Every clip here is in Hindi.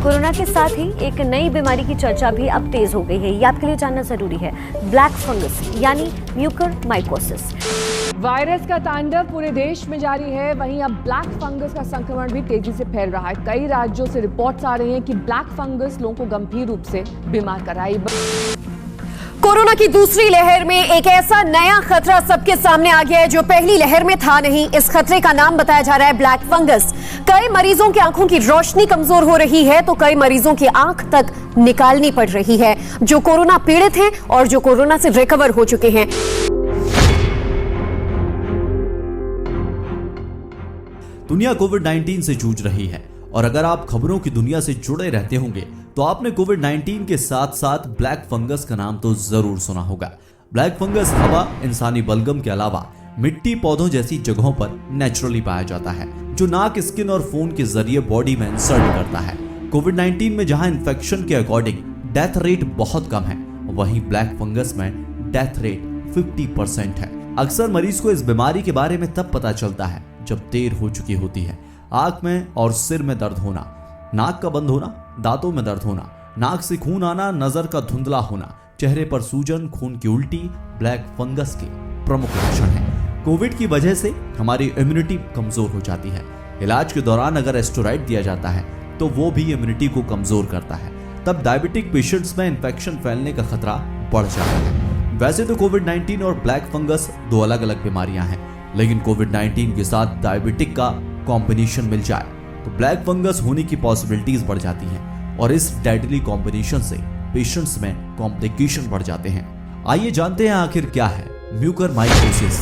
कोरोना के साथ ही एक नई बीमारी की चर्चा भी अब तेज हो गई है। ये आपके लिए जानना जरूरी है। ब्लैक फंगस यानी म्यूकरमाइकोसिस वायरस का तांडव पूरे देश में जारी है। वहीं अब ब्लैक फंगस का संक्रमण भी तेजी से फैल रहा है। कई राज्यों से रिपोर्ट्स आ रही हैं कि ब्लैक फंगस लोगों को गंभीर रूप से बीमार कर रहा है। कोरोना की दूसरी लहर में एक ऐसा नया खतरा सबके सामने आ गया है जो पहली लहर में था नहीं। इस खतरे का नाम बताया जा रहा है ब्लैक फंगस। कई मरीजों की आंखों की रोशनी कमजोर हो रही है तो कई मरीजों की आंख तक निकालनी पड़ रही है, जो कोरोना पीड़ित हैं और जो कोरोना से रिकवर हो चुके हैं। दुनिया कोविड-19 से जूझ रही है और अगर आप खबरों की दुनिया से जुड़े रहते होंगे तो आपने कोविड-19 के साथ साथ ब्लैक फंगस का नाम तो जरूर सुना होगा। ब्लैक फंगस हवा, इंसानी बलगम के अलावा मिट्टी, पौधों जैसी जगहों पर नेचुरली पाया जाता है, जो नाक, स्किन और खून के जरिए बॉडी में इंसर्ट करता है। कोविड-19 में जहां इन्फेक्शन के अकॉर्डिंग डेथ रेट बहुत कम है, वहीं ब्लैक फंगस में डेथ रेट 50% है। अक्सर मरीज को इस बीमारी के बारे में तब पता चलता है जब देर हो चुकी होती है। आंख में और सिर में दर्द होना, नाक का बंद होना, दांतों में दर्द होना, नाक से खून आना, नजर का धुंधला होना, चेहरे पर सूजन, खून की उल्टी ब्लैक फंगस के प्रमुख लक्षण हैं। कोविड की वजह से हमारी इम्यूनिटी कमजोर हो जाती है। इलाज के दौरान अगर एस्टेरॉइड दिया जाता है तो वो भी इम्यूनिटी को कमजोर करता है। तब डायबिटिक पेशेंट्स में इन्फेक्शन फैलने का खतरा बढ़ जाता है। वैसे तो कोविड-19 और ब्लैक फंगस दो अलग अलग बीमारियां हैं, लेकिन कोविड-19 के साथ डायबिटिक का कॉम्बिनेशन मिल जाए तो ब्लैक फंगस होने की पॉसिबिलिटीज बढ़ जाती हैं और इस डेडली कॉम्बिनेशन से पेशेंट्स में कॉम्प्लिकेशन बढ़ जाते हैं। आइए जानते हैं आखिर क्या है म्यूकरमाइकोसिस।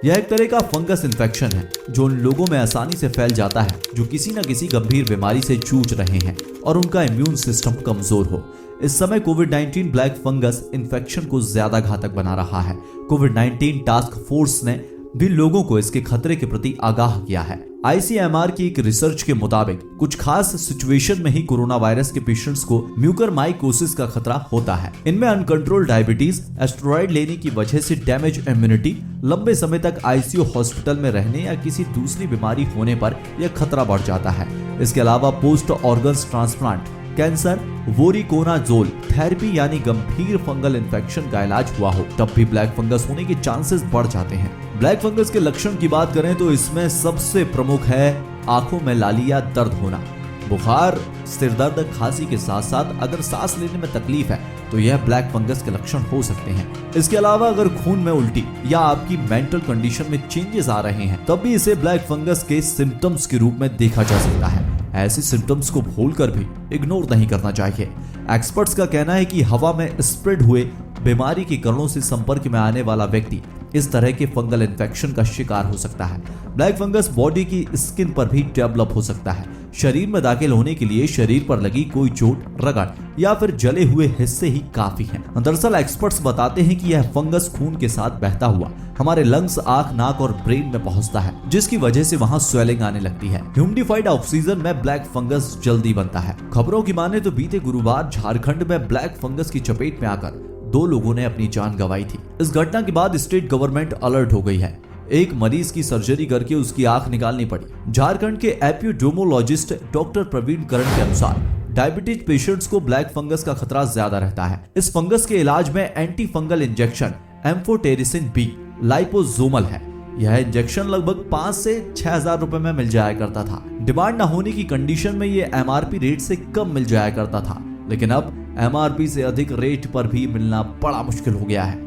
यह एक तरह का फंगस इन्फेक्शन है जो उन लोगों में आसानी से फैल जाता है जो किसी न किसी गंभीर बीमारी से जूझ रहे हैं और उनका इम्यून सिस्टम कमजोर हो। इस समय कोविड-19 ब्लैक फंगस इन्फेक्शन को ज्यादा घातक बना रहा है। कोविड-19 टास्क फोर्स ने भी लोगों को इसके खतरे के प्रति आगाह किया है। ICMR की एक रिसर्च के मुताबिक कुछ खास सिचुएशन में ही कोरोना वायरस के पेशेंट्स को म्यूकरमाइकोसिस का खतरा होता है। इनमें अनकंट्रोल्ड डायबिटीज, एस्टेरॉइड लेने की वजह से डैमेज इम्यूनिटी, लंबे समय तक ICU हॉस्पिटल में रहने या किसी दूसरी बीमारी होने पर यह खतरा बढ़ जाता है। इसके अलावा post organs transplant, cancer, voriconazole therapy यानी गंभीर फंगल इन्फेक्शन का इलाज हुआ हो तब भी ब्लैक फंगस होने के चांसेस बढ़ जाते हैं। ब्लैक फंगस के लक्षण की बात करें तो इसमें सबसे प्रमुख है आंखों में लाली या दर्द होना, बुखार, सिर दर्द, खांसी के साथ साथ अगर सांस लेने में तकलीफ है तो यह ब्लैक फंगस के लक्षण हो सकते हैं। इसके अलावा अगर खून में उल्टी या आपकी मेंटल कंडीशन में चेंजेस आ रहे हैं तब भी इसे ब्लैक फंगस के सिम्टम्स के रूप में देखा जा सकता है। ऐसे सिम्टम्स को भूलकर भी इग्नोर नहीं करना चाहिए। एक्सपर्ट्स का कहना है कि हवा में स्प्रेड हुए बीमारी के कणों से संपर्क में आने वाला व्यक्ति इस तरह के फंगल इन्फेक्शन का शिकार हो सकता है। ब्लैक फंगस बॉडी की स्किन पर भी डेवलप हो सकता है। शरीर में दाखिल होने के लिए शरीर पर लगी कोई चोट, रगड़ या फिर जले हुए हिस्से ही काफी हैं। दरअसल एक्सपर्ट्स बताते हैं कि यह फंगस खून के साथ बहता हुआ हमारे लंग्स, आंख, नाक और ब्रेन में पहुंचता है, जिसकी वजह से वहां स्वेलिंग आने लगती है। ह्यूमिडिफाइड ऑक्सीजन में ब्लैक फंगस जल्दी बनता है। खबरों की माने तो बीते गुरुवार झारखंड में ब्लैक फंगस की चपेट में आकर 2 लोगों ने अपनी जान गंवाई थी। इस घटना के बाद स्टेट गवर्नमेंट अलर्ट हो गई है। एक मरीज की सर्जरी करके उसकी आंख निकालनी पड़ी। झारखंड के एपिडेमियोलॉजिस्ट डॉक्टर प्रवीण करण के अनुसार डायबिटीज पेशेंट्स को ब्लैक फंगस का खतरा ज्यादा रहता है। इस फंगस के इलाज में anti fungal injection amphotericin B liposomal है। यह इंजेक्शन लगभग 5 से 6,000 रुपए में मिल जाया करता था। डिमांड न होने की कंडीशन में ये MRP रेट से कम मिल जाया करता था, लेकिन अब MRP से अधिक रेट पर भी मिलना बड़ा मुश्किल हो गया है।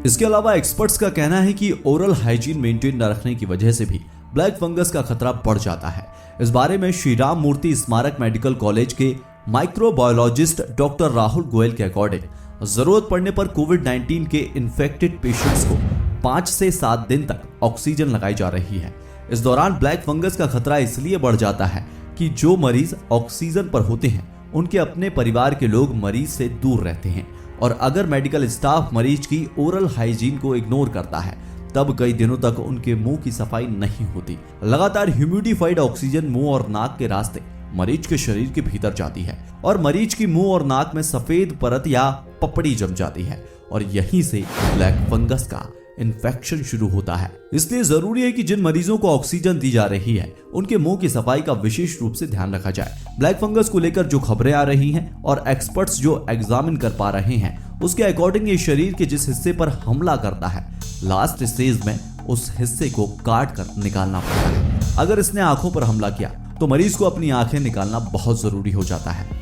इसके अलावा एक्सपर्ट्स का कहना है कि ओरल हाइजीन मेंटेन न रखने की वजह से भी ब्लैक फंगस का खतरा बढ़ जाता है। इस बारे में श्री राम मूर्ति स्मारक मेडिकल कॉलेज के माइक्रोबायोलॉजिस्ट डॉक्टर राहुल गोयल के अकॉर्डिंग जरूरत पड़ने पर कोविड-19 के इन्फेक्टेड पेशेंट्स को 5 से 7 दिन तक ऑक्सीजन लगाई जा रही है। इस दौरान ब्लैक फंगस का खतरा इसलिए बढ़ जाता है कि जो मरीज ऑक्सीजन पर होते हैं उनके अपने परिवार के लोग मरीज से दूर रहते हैं और अगर मेडिकल स्टाफ मरीज की ओरल हाइजीन को इग्नोर करता है तब कई दिनों तक उनके मुंह की सफाई नहीं होती। लगातार ह्यूमिडिफाइड ऑक्सीजन मुंह और नाक के रास्ते मरीज के शरीर के भीतर जाती है और मरीज की मुंह और नाक में सफेद परत या पपड़ी जम जाती है और यहीं से ब्लैक फंगस का इन्फेक्शन शुरू होता है। इसलिए जरूरी है कि जिन मरीजों को ऑक्सीजन दी जा रही है उनके मुंह की सफाई का विशेष रूप से ध्यान रखा जाए। ब्लैक फंगस को लेकर जो खबरें आ रही हैं और एक्सपर्ट्स जो एग्जामिन कर पा रहे हैं उसके अकॉर्डिंग ये शरीर के जिस हिस्से पर हमला करता है लास्ट स्टेज में उस हिस्से को काट कर निकालना पड़ता है। अगर इसने आंखों पर हमला किया तो मरीज को अपनी आंखें निकालना बहुत जरूरी हो जाता है।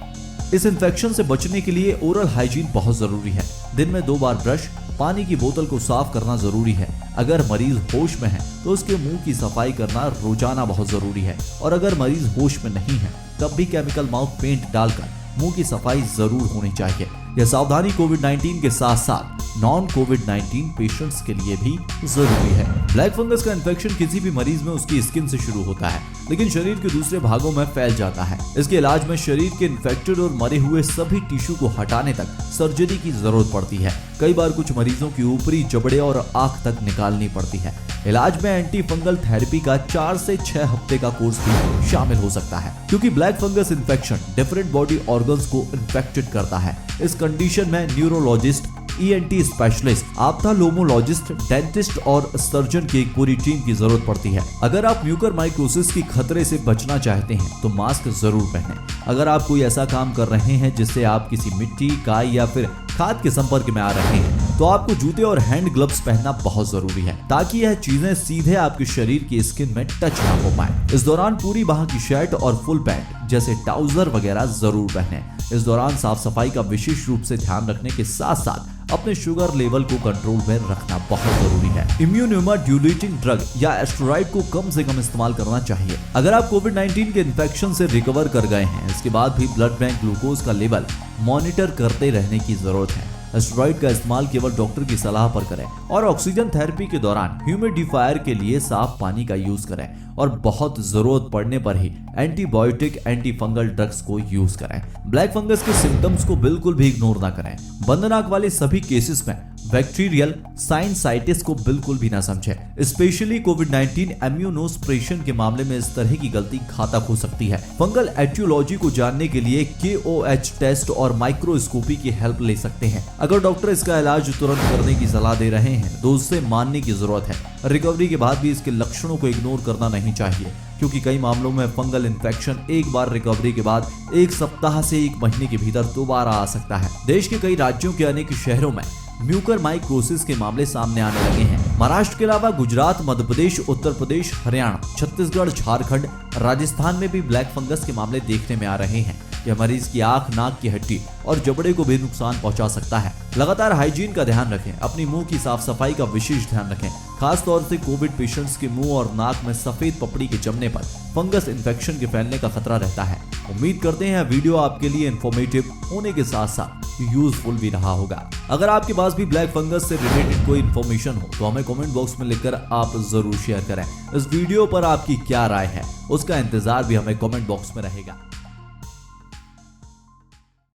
इस इन्फेक्शन से बचने के लिए ओरल हाइजीन बहुत जरूरी है। दिन में 2 बार ब्रश, पानी की बोतल को साफ करना जरूरी है। अगर मरीज होश में है तो उसके मुंह की सफाई करना रोजाना बहुत जरूरी है और अगर मरीज होश में नहीं है तब भी केमिकल माउथ पेंट डालकर मुंह की सफाई जरूर होनी चाहिए। यह सावधानी कोविड-19 के साथ साथ नॉन कोविड-19 पेशेंट्स के लिए भी जरूरी है। ब्लैक फंगस का इन्फेक्शन किसी भी मरीज में उसकी स्किन से शुरू होता है लेकिन शरीर के दूसरे भागों में फैल जाता है। इसके इलाज में शरीर के इन्फेक्टेड और मरे हुए सभी टिश्यू को हटाने तक सर्जरी की जरूरत पड़ती है। कई बार कुछ मरीजों की ऊपरी जबड़े और आंख तक निकालनी पड़ती है। इलाज में एंटी फंगल थेरेपी का 4 से 6 हफ्ते का कोर्स भी शामिल हो सकता है क्योंकि black fungus infection different body organs को इन्फेक्टेड करता है। इस कंडीशन में neurologist, ENT specialist, ophthalmologist, dentist और सर्जन की एक पूरी टीम की जरूरत पड़ती है। अगर आप म्यूकरमाइकोसिस की खतरे से बचना चाहते हैं तो मास्क जरूर पहनें। अगर आप कोई ऐसा काम कर रहे हैं जिससे आप किसी मिट्टी, काई या फिर खाद के संपर्क में आ रहे हैं तो आपको जूते और हैंड ग्लव्स पहनना बहुत जरूरी है ताकि यह चीजें सीधे आपके शरीर की स्किन में टच ना हो पाए। इस दौरान पूरी बाह की शर्ट और फुल पैंट जैसे ट्राउजर वगैरह जरूर पहनें। इस दौरान साफ सफाई का विशेष रूप से ध्यान रखने के साथ साथ अपने शुगर लेवल को कंट्रोल में रखना बहुत जरूरी है। इम्यूनोमोड्यूलेटिंग ड्रग या एस्टेरॉइड को कम से कम इस्तेमाल करना चाहिए। अगर आप कोविड-19 के इन्फेक्शन से रिकवर कर गए हैं इसके बाद भी ब्लड में ग्लूकोज का लेवल मॉनिटर करते रहने की जरूरत है। एस्टेरॉइड का इस्तेमाल केवल डॉक्टर की सलाह पर करें और ऑक्सीजन थेरेपी के दौरान ह्यूमिडिफायर के लिए साफ पानी का यूज करें और बहुत जरूरत पड़ने पर ही एंटीबायोटिक, एंटी फंगल ड्रग्स को यूज करें। ब्लैक फंगस के सिम्टम्स को बिल्कुल भी इग्नोर ना करें। बंद नाक वाले सभी केसेस में बैक्टीरियल साइनसाइटिस को बिल्कुल भी ना समझें। स्पेशली कोविड-19 इम्यूनोसप्रेशन के मामले में इस तरह की गलती घातक हो सकती है। फंगल एटियोलॉजी को जानने के लिए KOH टेस्ट और माइक्रोस्कोपी की हेल्प ले सकते हैं। अगर डॉक्टर इसका इलाज तुरंत करने की सलाह दे रहे हैं तो उससे मानने की जरूरत है। रिकवरी के बाद भी इसके लक्षणों को इग्नोर करना नहीं चाहिए क्योंकि कई मामलों में फंगल इन्फेक्शन एक बार रिकवरी के बाद 1 सप्ताह से 1 महीने के भीतर दोबारा आ सकता है। देश के कई राज्यों के अनेक शहरों में म्यूकरमाइकोसिस के मामले सामने आने लगे हैं। महाराष्ट्र के अलावा गुजरात, मध्य प्रदेश, उत्तर प्रदेश, हरियाणा, छत्तीसगढ़, झारखंड, राजस्थान में भी ब्लैक फंगस के मामले देखने में आ रहे हैं। यह मरीज की आंख, नाक की हड्डी और जबड़े को भी नुकसान पहुंचा सकता है। लगातार हाइजीन का ध्यान रखें, अपनी मुंह की साफ सफाई का विशेष ध्यान रखें। खास तौर से कोविड पेशेंट्स के मुंह और नाक में सफेद पपड़ी के जमने पर फंगस इन्फेक्शन के फैलने का खतरा रहता है। उम्मीद करते हैं वीडियो आपके लिए इंफॉर्मेटिव होने के साथ साथ यूजफुल भी रहा होगा। अगर आपके पास भी ब्लैक फंगस से रिलेटेड कोई इन्फॉर्मेशन हो तो हमें कमेंट बॉक्स में लिखकर आप जरूर शेयर करें। इस वीडियो पर आपकी क्या राय है उसका इंतजार भी हमें कमेंट बॉक्स में रहेगा।